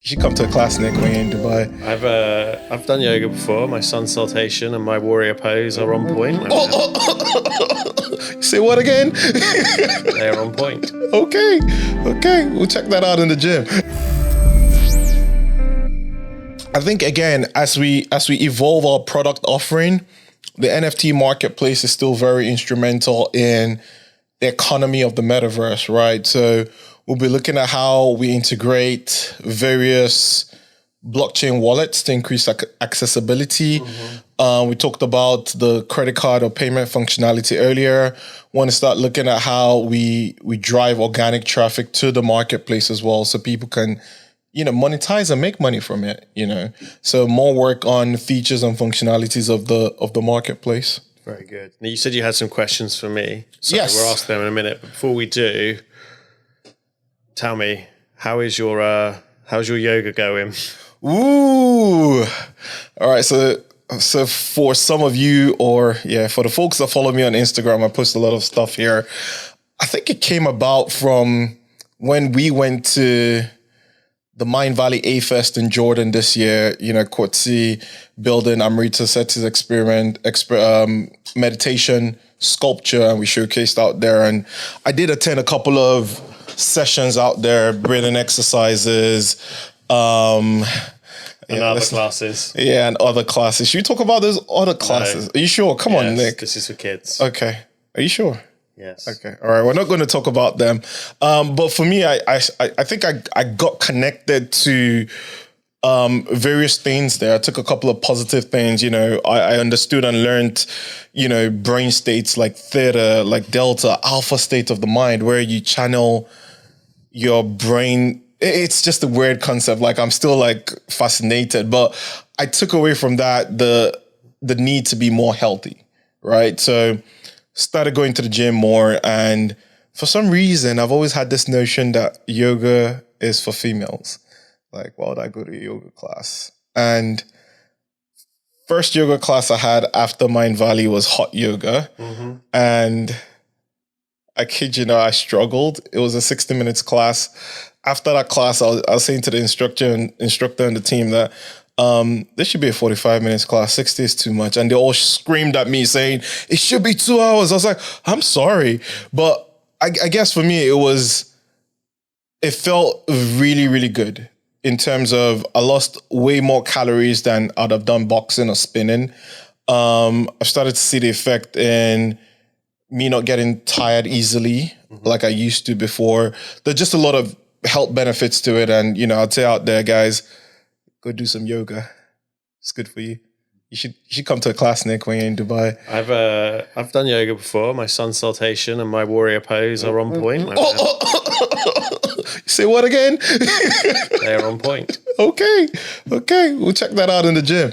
should come to a class, Nick, when you're in Dubai. I've done yoga before. My sun salutation and my warrior pose are on point. Say what again? They are on point. Okay. We'll check that out in the gym. I think again, as we evolve our product offering, the NFT marketplace is still very instrumental in the economy of the metaverse, right? So we'll be looking at how we integrate various blockchain wallets to increase accessibility. We talked about the credit card or payment functionality earlier. Want to start looking at how we drive organic traffic to the marketplace as well, so people can, monetize and make money from it. So more work on features and functionalities of the marketplace. Very good. Now, you said you had some questions for me. So yes. We'll ask them in a minute. But before we do, tell me, how's your yoga going? Ooh. All right. So for some of you, or for the folks that follow me on Instagram, I post a lot of stuff here. I think it came about from when we went to the Mind Valley A-Fest in Jordan this year, Kotsi building Amrita Sethi's meditation sculpture, and we showcased out there. And I did attend a couple of sessions out there, breathing exercises, and other classes. Yeah, and other classes. Should we talk about those other classes? No. Are you sure? Come on, Nick. This is for kids. Okay. Are you sure? Yes. Okay. All right. We're not going to talk about them. But for me, I think I got connected to various things there. I took a couple of positive things. I understood and learned, brain states like theta, like delta, alpha state of the mind, where you channel your brain. It's just a weird concept. Like, I'm still fascinated, but I took away from that the need to be more healthy, right? So started going to the gym more, and for some reason, I've always had this notion that yoga is for females. Like, why would I go to a yoga class? And first yoga class I had after Mind Valley was hot yoga. And I kid you not, I struggled. It was a 60 minutes class. After that class, I was saying to the instructor and the team that this should be a 45 minutes class. 60 is too much. And they all screamed at me saying, it should be 2 hours. I was like, I'm sorry. But I guess for me, it felt really, really good in terms of I lost way more calories than I'd have done boxing or spinning. I've started to see the effect in me not getting tired easily like I used to before. There's just a lot of health benefits to it. And, I'd say out there, guys, go do some yoga. It's good for you. You should come to a class, Nick, when you're in Dubai. I've done yoga before. My sun salutation and my warrior pose are on point. Say what again? They are on point. Okay. We'll check that out in the gym.